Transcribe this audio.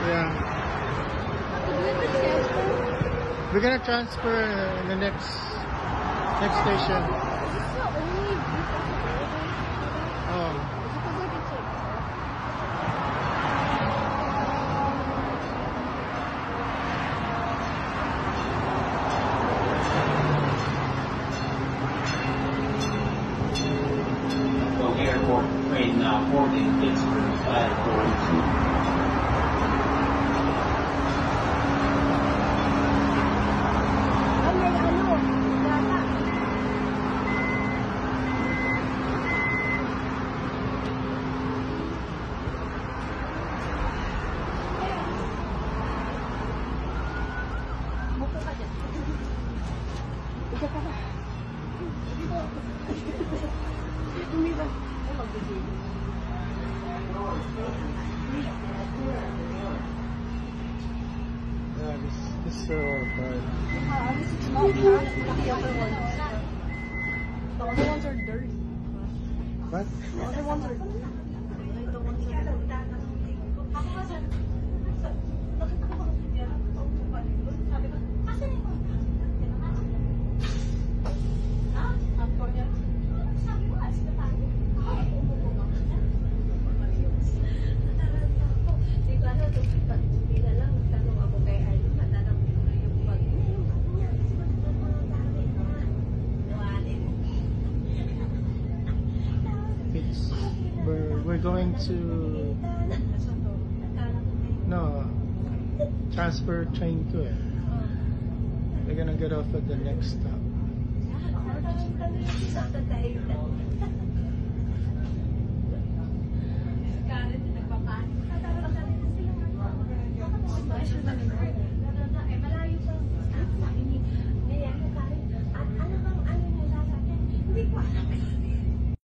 Yeah. We're gonna transfer in the next station. Oh. Airport train boarding Pittsburgh Airport. Yeah, this is so bad. The other ones are dirty. What? The other ones are dirty. Like the ones that are We're going to transfer train to it. We're gonna get off at the next stop.